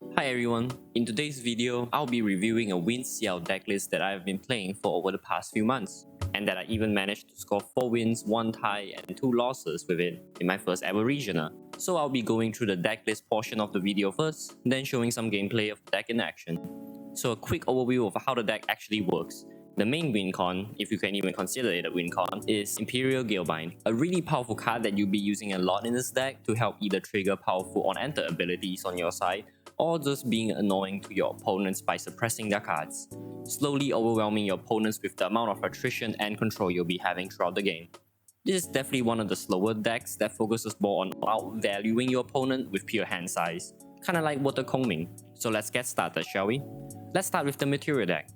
Hi everyone, in today's video, I'll be reviewing a win Ciel decklist that I've been playing for over the past few months, and that I even managed to score 4 wins, 1 tie and 2 losses with it in my first ever regional. So I'll be going through the decklist portion of the video first, then showing some gameplay of the deck in action. So a quick overview of how the deck actually works. The main win con, if you can even consider it a win con, is Imperial Galebind, a really powerful card that you'll be using a lot in this deck to help either trigger powerful on-enter abilities on your side, or just being annoying to your opponents by suppressing their cards, slowly overwhelming your opponents with the amount of attrition and control you'll be having throughout the game. This is definitely one of the slower decks that focuses more on outvaluing your opponent with pure hand size, kinda like Water Combing. So let's get started, shall we? Let's start with the material deck.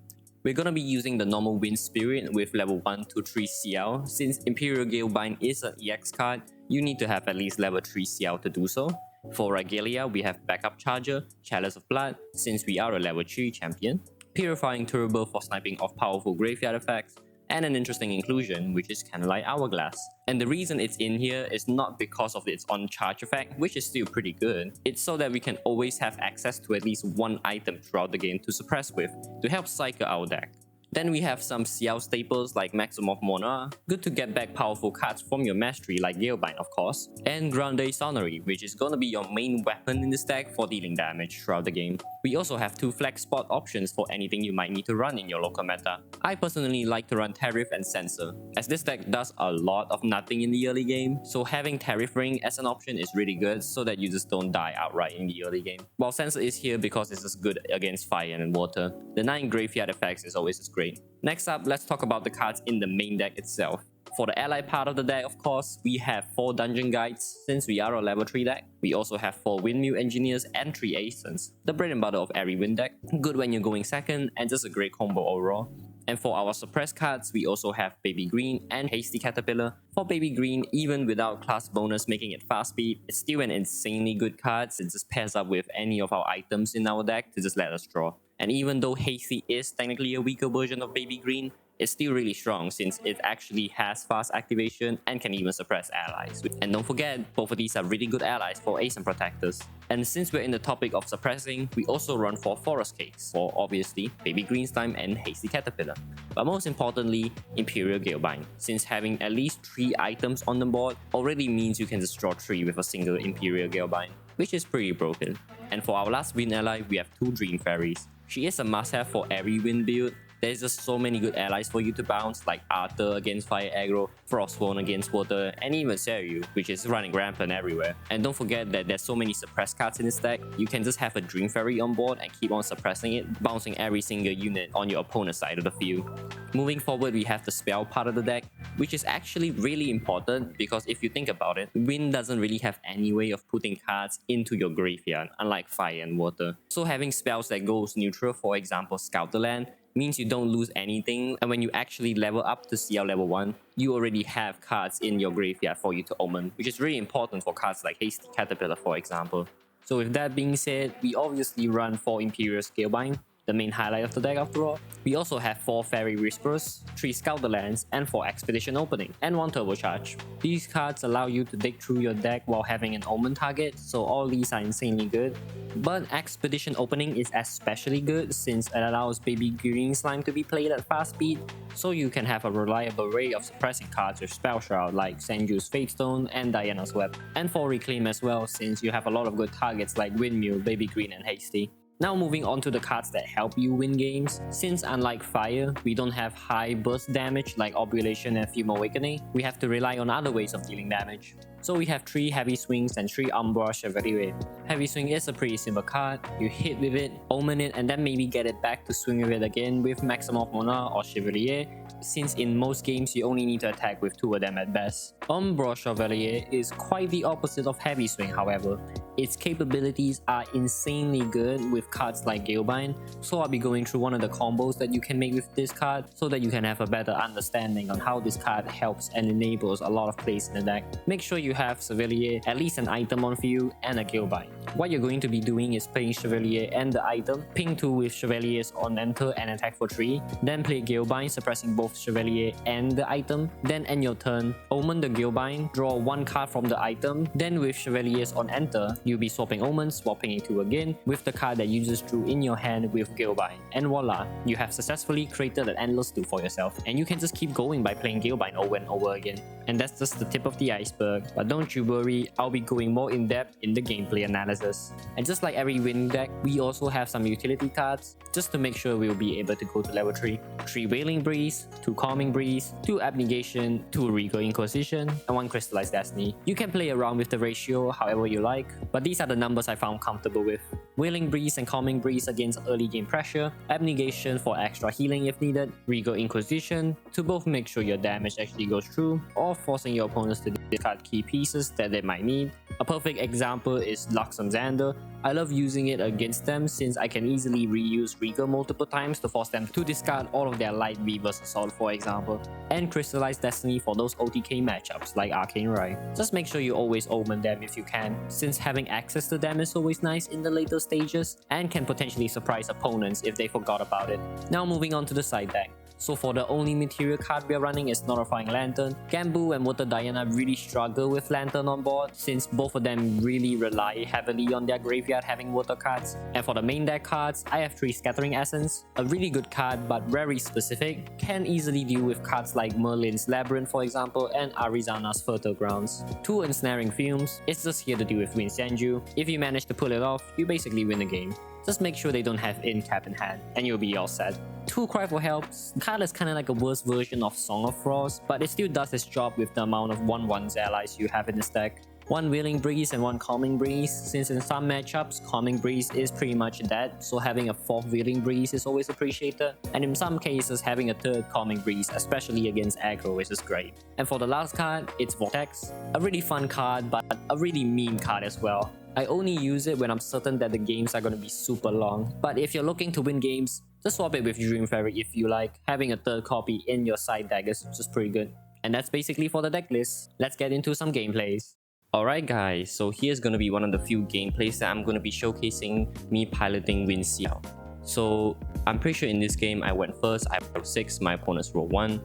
We're gonna be using the normal Wind Spirit with level 1 to 3 CL. Since Imperial Galebind is an EX card, you need to have at least level 3 CL to do so. For Regalia, we have Backup Charger, Chalice of Blood, since we are a level 3 champion, Purifying Turbo for sniping off powerful graveyard effects, and an interesting inclusion, which is kinda like Hourglass. And the reason it's in here is not because of its on-charge effect, which is still pretty good. It's so that we can always have access to at least one item throughout the game to suppress with, to help cycle our deck. Then we have some CL staples like Maximum of Mana, good to get back powerful cards from your mastery like Galebind of course, and Grandarchive, which is gonna be your main weapon in this deck for dealing damage throughout the game. We also have 2 flex spot options for anything you might need to run in your local meta. I personally like to run Tariff and Censor, as this deck does a lot of nothing in the early game, so having Tariff Ring as an option is really good so that you just don't die outright in the early game. While Censor is here because it's just good against fire and water, the 9 graveyard effects is always just great. Next up, let's talk about the cards in the main deck itself. For the ally part of the deck, of course, we have 4 Dungeon Guides, since we are a level 3 deck. We also have 4 Windmill Engineers and 3 Ascents, the bread and butter of every win deck. Good when you're going second, and just a great combo overall. And for our suppressed cards, we also have Baby Green and Hasty Caterpillar. For Baby Green, even without class bonus making it fast speed, it's still an insanely good card. It just pairs up with any of our items in our deck to just let us draw. And even though Hasty is technically a weaker version of Baby Green, it's still really strong since it actually has fast activation and can even suppress allies. And don't forget, both of these are really good allies for Ascent Protectors. And since we're in the topic of suppressing, we also run for Forest Cakes for obviously Baby Green Slime and Hasty Caterpillar. But most importantly, Imperial Galebind, since having at least 3 items on the board already means you can just draw 3 with a single Imperial Galebind, which is pretty broken. And for our last win ally, we have 2 Dream Fairies. She is a must-have for every win build. There's just so many good allies for you to bounce, like Arthur against Fire Aggro, Frostborn against Water, and even Seiryu, which is running rampant everywhere. And don't forget that there's so many suppressed cards in this deck, you can just have a Dream Fairy on board and keep on suppressing it, bouncing every single unit on your opponent's side of the field. Moving forward, we have the spell part of the deck, which is actually really important because if you think about it, Wind doesn't really have any way of putting cards into your graveyard, unlike Fire and Water. So having spells that goes neutral, for example Scout the Land, means you don't lose anything, and when you actually level up to CL level 1, you already have cards in your graveyard for you to omen, which is really important for cards like Hasty Caterpillar for example. So with that being said, we obviously run 4 Imperial Scalebind, the main highlight of the deck after all. We also have 4 Fairy Whisperers, 3 Scout the Lands, and 4 Expedition Opening, and 1 Turbocharge. These cards allow you to dig through your deck while having an omen target, so all these are insanely good. But Expedition Opening is especially good since it allows Baby Green Slime to be played at fast speed, so you can have a reliable way of suppressing cards with Spell Shroud like Sanju's Fatestone and Diana's Web. And for Reclaim as well, since you have a lot of good targets like Windmill, Baby Green, and Hasty. Now moving on to the cards that help you win games. Since unlike Fire, we don't have high burst damage like Obulation and Fume Awakening, we have to rely on other ways of dealing damage. So we have 3 Heavy Swings and 3 Umbra Chevalier. Heavy Swing is a pretty simple card, you hit with it, omen it, and then maybe get it back to swing with it again with Maximum of Mana or Chevalier, since in most games you only need to attack with 2 of them at best. Umbra Chevalier is quite the opposite of Heavy Swing however. Its capabilities are insanely good with cards like Galebind, so I'll be going through one of the combos that you can make with this card so that you can have a better understanding on how this card helps and enables a lot of plays in the deck. Make sure you you have Chevalier, at least an item on field, and a Gilbine. What you're going to be doing is playing Chevalier and the item, ping 2 with Chevaliers on enter and attack for 3, then play Gilbine suppressing both Chevalier and the item, then end your turn, omen the Gilbine, draw 1 card from the item, then with Chevaliers on enter, you'll be swapping omens, swapping it 2 again, with the card that you just drew in your hand with Gilbine. And voila, you have successfully created an endless loop for yourself, and you can just keep going by playing Gilbine over and over again. And that's just the tip of the iceberg, but don't you worry, I'll be going more in depth in the gameplay analysis. And just like every winning deck, we also have some utility cards, just to make sure we'll be able to go to level 3. 3 Wailing Breeze, 2 Calming Breeze, 2 Abnegation, 2 Regal Inquisition, and 1 Crystallized Destiny. You can play around with the ratio however you like, but these are the numbers I found comfortable with. Wailing Breeze and Calming Breeze against early game pressure, Abnegation for extra healing if needed, Regal Inquisition to both make sure your damage actually goes through, or forcing your opponents to discard key pieces that they might need. A perfect example is Luxem Xander. I love using it against them since I can easily reuse Regal multiple times to force them to discard all of their light Weaver's Assault for example, and Crystallized Destiny for those OTK matchups like Arcane Rai. Just make sure you always omen them if you can, since having access to them is always nice in the later stages and can potentially surprise opponents if they forgot about it. Now moving on to the side deck. So for the only material card we are running is Notifying Lantern. Gambu and Water Diana really struggle with Lantern on board since both of them really rely heavily on their graveyard having water cards. And for the main deck cards, I have 3 Scattering Essence, a really good card but very specific, can easily deal with cards like Merlin's Labyrinth for example and Arizana's Fertile Grounds. 2 Ensnaring Fumes, it's just here to deal with Wind Sanju. If you manage to pull it off, you basically win the game. Just make sure they don't have Incap in hand, and you'll be all set. 2 Cry for Help, the card is kinda like a worse version of Song of Frost, but it still does its job with the amount of 1/1 allies you have in this deck. 1 Wailing Breeze and 1 Calming Breeze, since in some matchups, Calming Breeze is pretty much dead, so having a 4th Wailing Breeze is always appreciated, and in some cases having a 3rd Calming Breeze, especially against aggro, is just great. And for the last card, it's Vortex, a really fun card but a really mean card as well. I only use it when I'm certain that the games are going to be super long, but if you're looking to win games, just swap it with Dream Fairy if you like. Having a 3rd copy in your side deck is just pretty good. And that's basically for the deck list. Let's get into some gameplays. Alright guys, so here's going to be one of the few gameplays that I'm going to be showcasing me piloting Ciel. So I'm pretty sure in this game I went first, I rolled 6, my opponents rolled 1,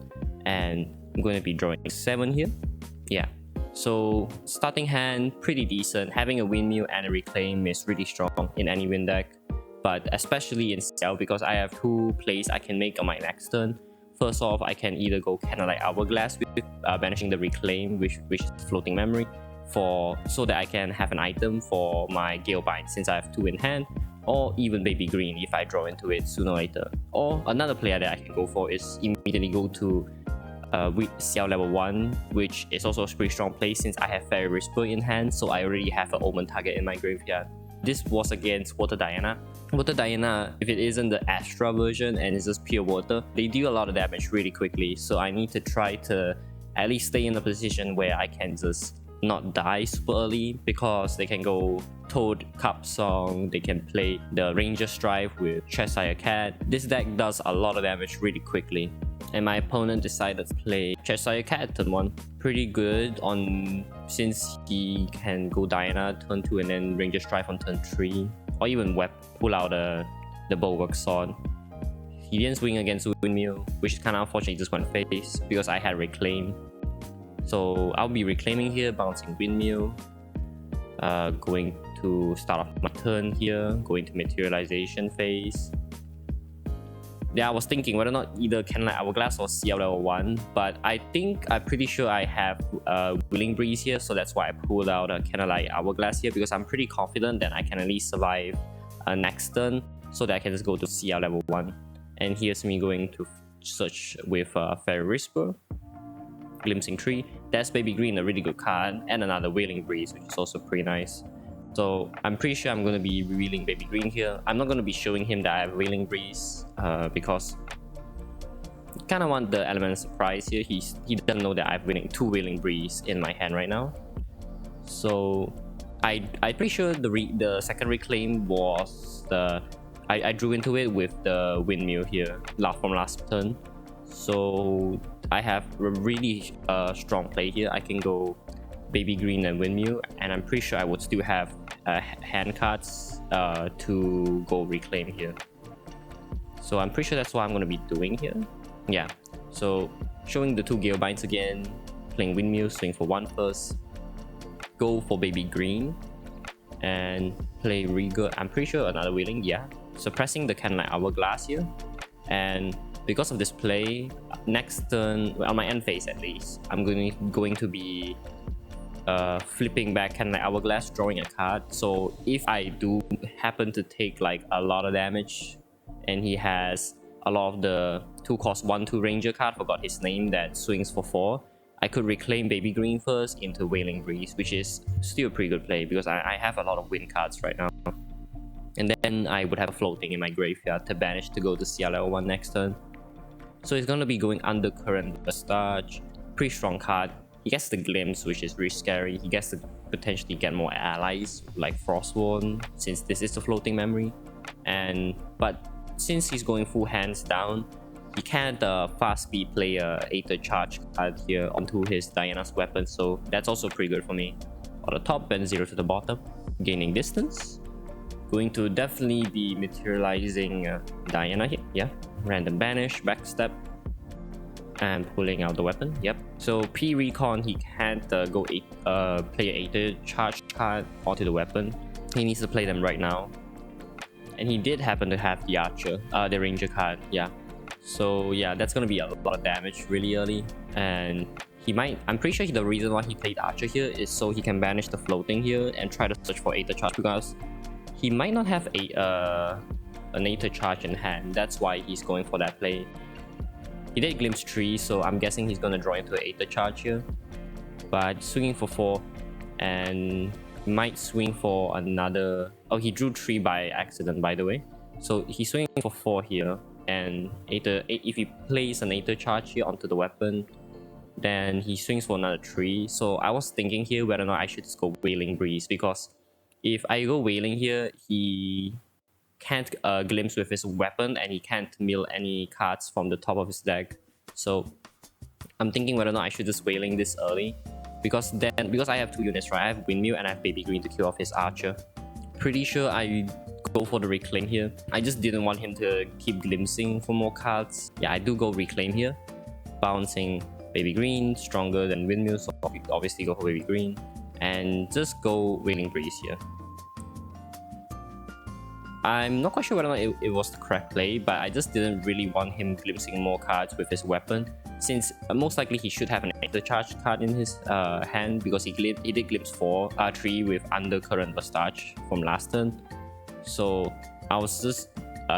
and I'm going to be drawing 7 here. Yeah. So starting hand, pretty decent. Having a Windmill and a Reclaim is really strong in any win deck, but especially in Ciel because I have 2 plays I can make on my next turn. First off, I can either go kind of like Hourglass with banishing the Reclaim, which is Floating Memory, so that I can have an item for my Gilbine since I have 2 in hand, or even Baby Green if I draw into it sooner or later. Or another player that I can go for is immediately go to Ciel level 1, which is also a pretty strong play since I have Fairy Whisper in hand, so I already have an Omen target in my graveyard. This was against Water Diana. Water Diana, if it isn't the Astra version and it's just pure water, they deal a lot of damage really quickly, so I need to try to at least stay in a position where I can just not die super early, because they can go Toad Cup Song, they can play the Ranger Strive with Cheshire Cat. This deck does a lot of damage really quickly, and my opponent decided to play Cheshire Cat turn 1. Pretty good on since he can go Diana turn 2 and then Ranger Strive on turn 3, or even pull out the Bulwark Sword. He didn't swing against Windmill, which is kind of unfortunate, he just went face because I had Reclaim. So I'll be Reclaiming here, bouncing Windmill, going to start off my turn here, going to Materialization phase. Yeah, I was thinking whether or not either Candlelight Hourglass or Ciel level 1, but I'm pretty sure I have Willing Breeze here, so that's why I pulled out a Candlelight Hourglass here, because I'm pretty confident that I can at least survive next turn, so that I can just go to Ciel level 1. And here's me going to search with Fairy Whisper, Glimpsing Tree. That's Baby Green, a really good card, and another Wailing Breeze, which is also pretty nice. So I'm pretty sure I'm going to be revealing Baby Green here. I'm not going to be showing him that I have Wailing Breeze because I kind of want the element of surprise here. He doesn't know that I have 2 Wailing Breeze in my hand right now. So I'm pretty sure the second Reclaim was I drew into it with the Windmill here from last turn. So I have a really strong play here. I can go Baby Green and Windmill, and I'm pretty sure I would still have hand cards to go reclaim here. So I'm pretty sure that's what I'm going to be doing here. Yeah, so showing the 2 Gale Binds again, playing Windmill, swing for 1 first, go for Baby Green, and play Regal. I'm pretty sure another Wailing, yeah. Suppressing the Candlelight Hourglass here, and because of this play, next turn, on my end phase at least, I'm going to be flipping back Candlelight Hourglass, drawing a card. So if I do happen to take like a lot of damage, and he has a lot of the 2-cost 1/2 Ranger card, forgot his name, that swings for 4, I could reclaim Baby Green first into Wailing Breeze, which is still a pretty good play because I have a lot of win cards right now. And then I would have a floating in my graveyard to banish to go to Ciel level 1 next turn. So he's gonna be going Undercurrent Vestige, pretty strong card. He gets the Glimpse, which is really scary. He gets to potentially get more allies like Frostborn, since this is a floating memory. But since he's going full hands down, he can't fast speed play a Aether Charge card here onto his Diana's weapon, so that's also pretty good for me. On the top and 0 to the bottom, gaining distance. Going to definitely be materializing Diana here, yeah. Random banish, backstep, and pulling out the weapon, yep. So P-Recon, he can't play a Aether Charge card onto the weapon. He needs to play them right now. And he did happen to have the Archer, the Ranger card, yeah. So yeah, that's gonna be a lot of damage really early. And he might, I'm pretty sure the reason why he played Archer here is so he can banish the floating here and try to search for Aether Charge, because he might not have an Aether Charge in hand. That's why he's going for that play. He did Glimpse 3, so I'm guessing he's gonna draw into an Aether Charge here. But swinging for 4, and might swing for another. Oh, he drew 3 by accident, by the way. So he's swinging for 4 here, and if he plays an Aether Charge here onto the weapon, then he swings for another 3. So I was thinking here whether or not I should just go Wailing Breeze, because if I go Wailing here, he can't glimpse with his weapon, and he can't mill any cards from the top of his deck. So I'm thinking whether or not I should just Wailing this early, because I have 2 units, right? I have Windmill and I have Baby Green to kill off his Archer. Pretty sure I go for the Reclaim here. I just didn't want him to keep glimpsing for more cards. Yeah, I do go Reclaim here, bouncing Baby Green, stronger than Windmill, so obviously go for Baby Green, and just go Wailing Breeze here. I'm not quite sure whether or not it was the correct play, but I just didn't really want him glimpsing more cards with his weapon, since most likely he should have an Aether Charge card in his hand, because he did glimpse 3 with Undercurrent Vestige from last turn. So I was just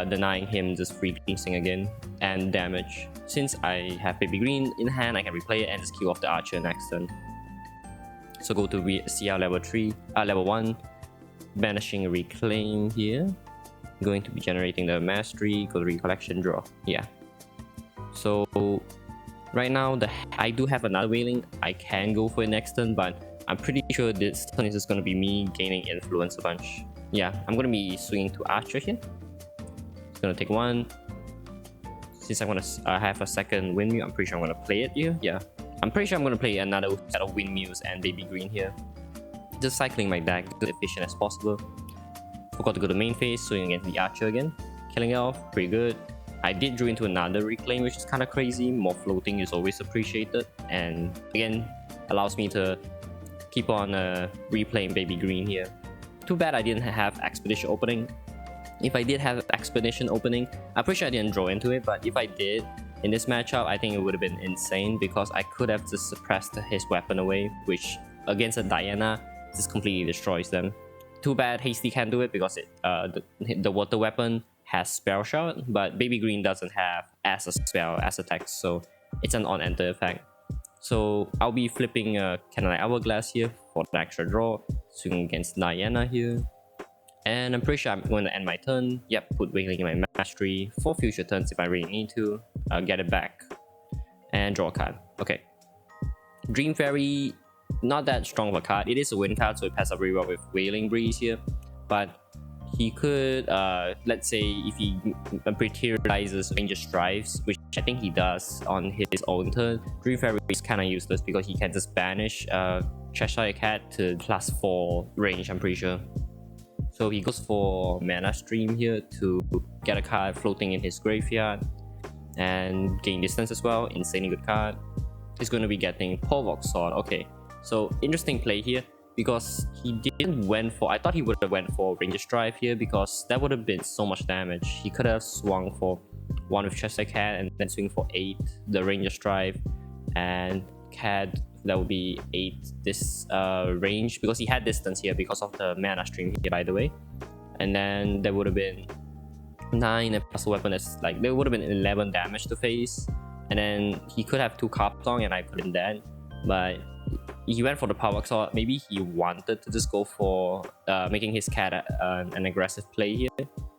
denying him just free glimpsing again and damage. Since I have Baby Green in hand, I can replay it and just kill off the Archer next turn. So go to Ciel level 1, banishing Reclaim here. Going to be generating the Mastery, go to Recollection, draw. Yeah. So right now I do have another Wailing. I can go for it next turn, but I'm pretty sure this turn is just going to be me gaining influence a bunch. Yeah, I'm going to be swinging to Archer here. It's going to take 1. Since I'm going to have a second Windmill, I'm pretty sure I'm going to play it here. Yeah, I'm pretty sure I'm going to play another set of Windmills and Baby Green here. Just cycling my deck as efficient as possible. Forgot to go to main phase, swing against the Archer again. Killing it off, pretty good. I did drew into another Reclaim, which is kind of crazy. More floating is always appreciated, and again allows me to keep on replaying Baby Green here. Too bad I didn't have Expedition opening. If I did have Expedition opening, I'm pretty sure I didn't draw into it, but if I did in this matchup, I think it would have been insane, because I could have just suppressed his weapon away, which against a Diana just completely destroys them. Too bad Hasty can't do it, because the water weapon has Spell Shot, but Baby Green doesn't have as a spell, as a text, so it's an on-enter effect. So I'll be flipping Candlelight Hourglass here for the extra draw, swinging against Diana here. And I'm pretty sure I'm going to end my turn. Yep, put Wailing in my Mastery for future turns if I really need to. Get it back and draw a card. Okay. Dream Fairy, not that strong of a card. It is a win card, so it passes up really well with Wailing Breeze here. But he could, let's say, if he materializes Ranger Strives, which I think he does on his own turn, Dream Fairy is kind of useless because he can just banish Cheshire Cat to +4 range, I'm pretty sure. So he goes for Mana Stream here to get a card floating in his graveyard and gain distance as well. Insanely good card. He's going to be getting Polvox Sword. Okay, so interesting play here because he didn't went for... I thought he would have went for Ranger's Drive here because that would have been so much damage. He could have swung for 1 with Cheshire Cat and then swing for 8 the Ranger's Drive, and Cat, that would be 8 this range because he had distance here because of the Mana Stream here, by the way. And then there would have been 9 and plus a weapon. That's like, there would have been 11 damage to face, and then he could have 2 Carp Song and I put him dead, but he went for the Power Sword. Maybe he wanted to just go for making his Cat an aggressive play here.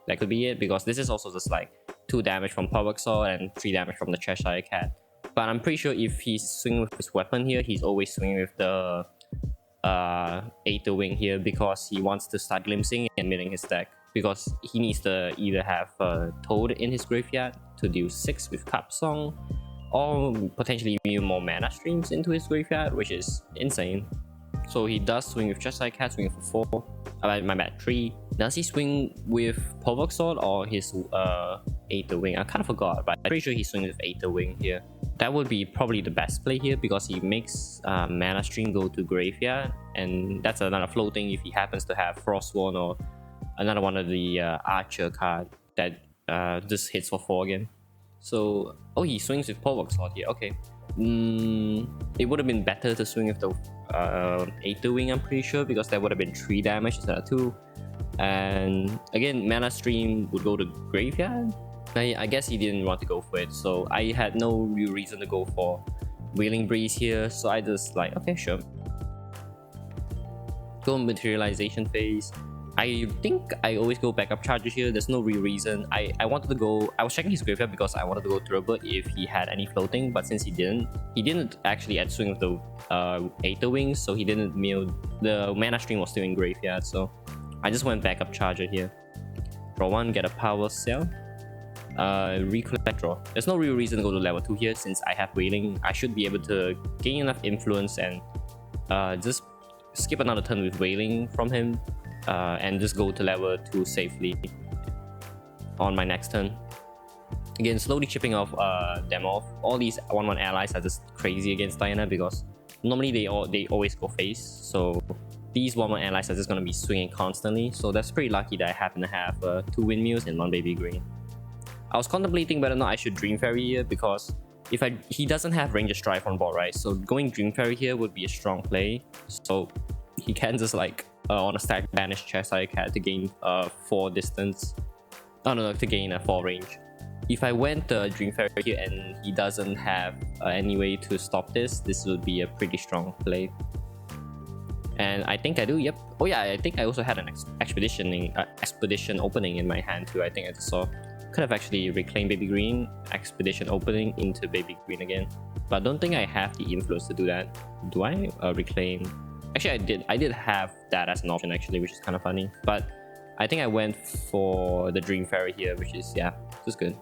That could be it, because this is also just like 2 damage from Power Sword and 3 damage from the Cheshire Cat. But I'm pretty sure if he's swinging with his weapon here, he's always swinging with the Aether Wing here because he wants to start glimpsing and milling his deck. Because he needs to either have Toad in his graveyard to deal 6 with Carp Song, or potentially even more Mana Streams into his graveyard, which is insane. So he does swing with Cheshire Cat, swinging for 4. My bad, 3. Does he swing with Polvox Sword or his Aether Wing? I kind of forgot, but I'm pretty sure he's swinging with Aether Wing here. That would be probably the best play here because he makes Mana Stream go to graveyard, and that's another floating if he happens to have Frostborn or another one of the Archer card that just hits for 4 again. So, oh, he swings with Polvox Sword here, okay. It would have been better to swing with the Aether Wing, I'm pretty sure, because that would have been 3 damage instead of 2. And again, Mana Stream would go to graveyard. I guess he didn't want to go for it, so I had no real reason to go for Wailing Breeze here, so I just like, okay, sure. Go materialization phase. I think I always go backup charges here. There's no real reason. I wanted to go... I was checking his graveyard because I wanted to go Turbo if he had any floating, but since he didn't actually add swing with the Aether Wings, so he didn't mill. The Mana Stream was still in graveyard, so I just went backup charger here. Draw 1, get a Power Cell. Recollect, draw. There's no real reason to go to level 2 here since I have Wailing. I should be able to gain enough influence and just skip another turn with Wailing from him. And just go to level 2 safely on my next turn. Again, slowly chipping off them off. All these 1/1 allies are just crazy against Diana because normally they always go face. So these 1/1 allies are just going to be swinging constantly. So that's pretty lucky that I happen to have 2 Windmills and 1 Baby Green. I was contemplating whether or not I should Dream Fairy here because he doesn't have Ranger's Drive on board, right? So going Dream Fairy here would be a strong play. So he can just like on a stack banish Cheshire Cat to gain 4 distance. Oh no, to gain a 4 range. If I went Dream Fairy here and he doesn't have any way to stop this would be a pretty strong play. And I think I do, yep. Oh yeah, I think I also had an expedition opening in my hand too. I think I just saw. Could have actually reclaimed Baby Green, expedition opening into Baby Green again. But I don't think I have the influence to do that. Do I reclaim? Actually, I did have that as an option actually, which is kind of funny. But I think I went for the Dream Fairy here, which is, yeah, just good.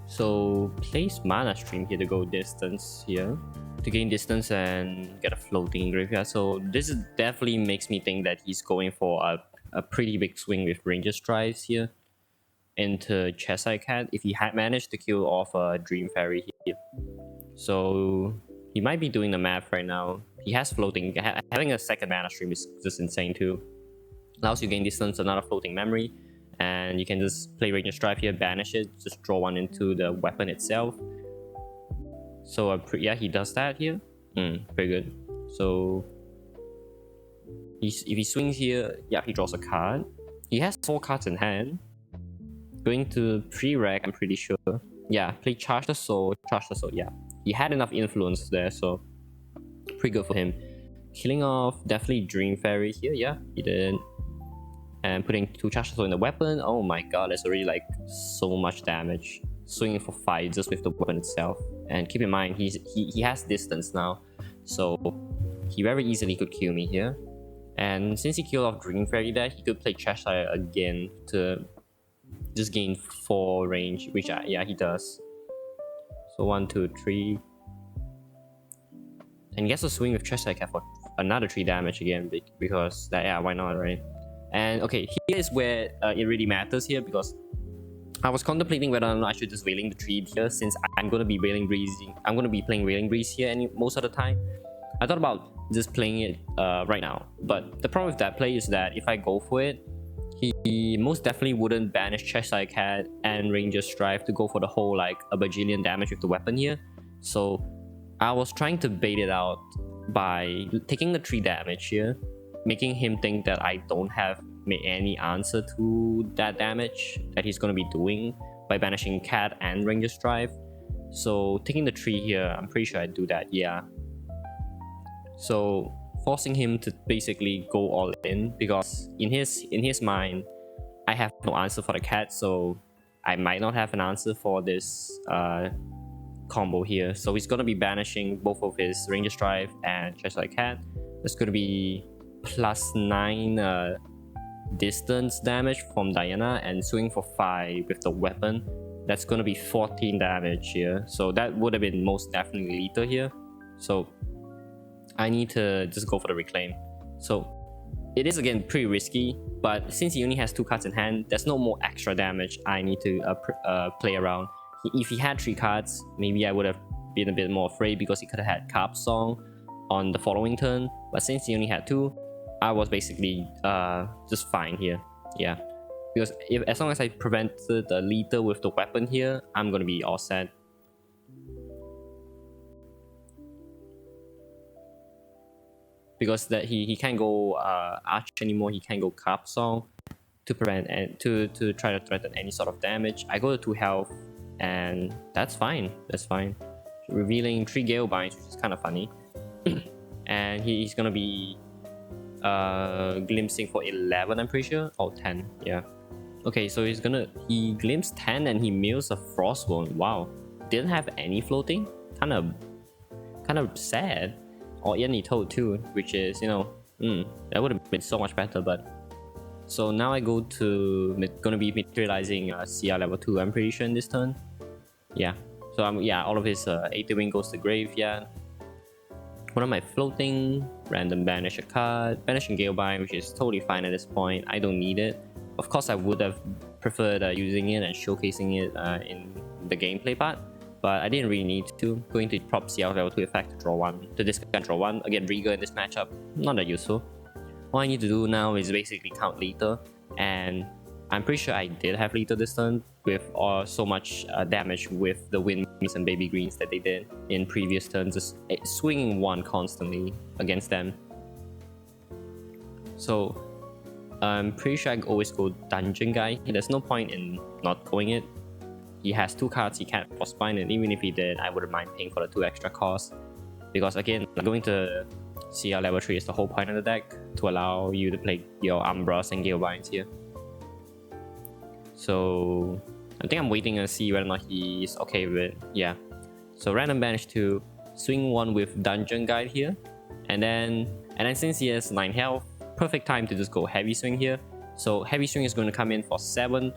So place Mana Stream here to go distance here, to gain distance and get a floating graveyard. So this definitely makes me think that he's going for a pretty big swing with Ranger's Drives here into Cheshire Cat if he had managed to kill off a Dream Fairy here. So he might be doing the math right now. He has floating. Having a second Mana Stream is just insane too. Allows you gain distance, another floating memory, and you can just play Ranger's Drive here, banish it, just draw 1 into the weapon itself. So yeah, he does that here. Pretty good. So if he swings here, yeah, he draws a card. He has 4 cards in hand. Going to pre-reg, I'm pretty sure. Yeah, play Charge the Soul, yeah. He had enough influence there, so pretty good for him. Killing off definitely Dream Fairy here, yeah, he did. And putting 2 Charge the Soul in the weapon. Oh my god, that's already like so much damage. Swinging for 5 just with the weapon itself. And keep in mind, he has distance now, so he very easily could kill me here. And since he killed off Dream Fairy there, he could play Cheshire again to just gain 4 range, which yeah, he does. So 1, 2, 3. And he has to swing with Cheshire Cat for another 3 damage again because that, yeah, why not, right? And okay, here is where it really matters here, because I was contemplating whether or not I should just Wailing the Tree here, since I'm gonna be playing Wailing Breeze here most of the time. I thought about just playing it right now, but the problem with that play is that if I go for it, he most definitely wouldn't banish Cheshire Cat and Ranger Strive to go for the whole like a bajillion damage with the weapon here. So I was trying to bait it out by taking the 3 damage here, making him think that I don't have any answer to that damage that he's going to be doing by banishing Cat and Ranger Strive. So taking the 3 here, I'm pretty sure I'd do that, yeah. So forcing him to basically go all in, because in his mind, I have no answer for the Cat, so I might not have an answer for this combo here. So he's going to be banishing both of his Ranger Strive and Cheshire Cat. That's going to be +9 distance damage from Diana and swing for 5 with the weapon. That's going to be 14 damage here. So that would have been most definitely lethal here. So I need to just go for the reclaim. So it is again pretty risky, but since he only has 2 cards in hand, there's no more extra damage I need to play around. If he had 3 cards, maybe I would have been a bit more afraid, because he could have had Carp Song on the following turn. But since he only had 2, I was basically just fine here. Yeah, because as long as I prevented the lethal with the weapon here, I'm gonna be all set. Because that he can't go Arch anymore, he can't go Carp Song to prevent and to try to threaten any sort of damage. I go to 2 health, and that's fine. That's fine. Revealing 3 Gale Binds, which is kind of funny. And he's gonna be glimpsing for 11, I'm pretty sure, or 10. Yeah. Okay, so he glimpsed 10 and he mills a Frostbone. Wow, didn't have any floating. Kind of sad. Or any Toad too, which is, you know, that would have been so much better. But so now I go to gonna be materializing Ciel level 2, I'm pretty sure, in this turn. Yeah. So yeah, all of his 8 wing goes to graveyard. What am I floating? Random banish a card, banishing Galebind, which is totally fine at this point. I don't need it. Of course, I would have preferred using it and showcasing it in the gameplay part, but I didn't really need to. Going to prop Ciel level 2 effect to draw 1, to discard draw 1. Again, Rigor in this matchup, not that useful. All I need to do now is basically count lethal, and I'm pretty sure I did have lethal this turn with so much damage with the Windmills and Baby Greens that they did in previous turns, just swinging 1 constantly against them. So I'm pretty sure I always go Dungeon Guy. There's no point in not going it. He has 2 cards, he can't Frostbind, and even if he did, I wouldn't mind paying for the 2 extra costs. Because again, going to Ciel level 3 is the whole point of the deck, to allow you to play your Umbras and Galebinds here. So I think I'm waiting to see whether or not he's okay with it. Yeah. So random banish 2, swing 1 with Dungeon Guide here, and then since he has 9 health, perfect time to just go heavy swing here. So heavy swing is going to come in for 7,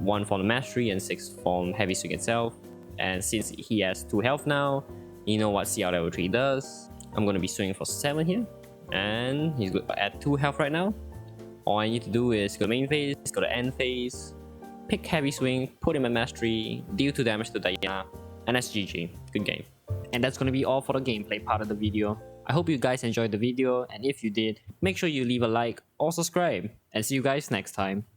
1 from the mastery and 6 from heavy swing itself. And since he has 2 health now, you know what Ciel level 3 does. I'm going to be swinging for 7 here, and he's at 2 health right now. All I need to do is go to main phase, go to end phase, pick heavy swing, put him at mastery, deal 2 damage to Diana, and that's GG. Good game. And that's going to be all for the gameplay part of the video. I hope you guys enjoyed the video, and if you did, make sure you leave a like or subscribe, and see you guys next time.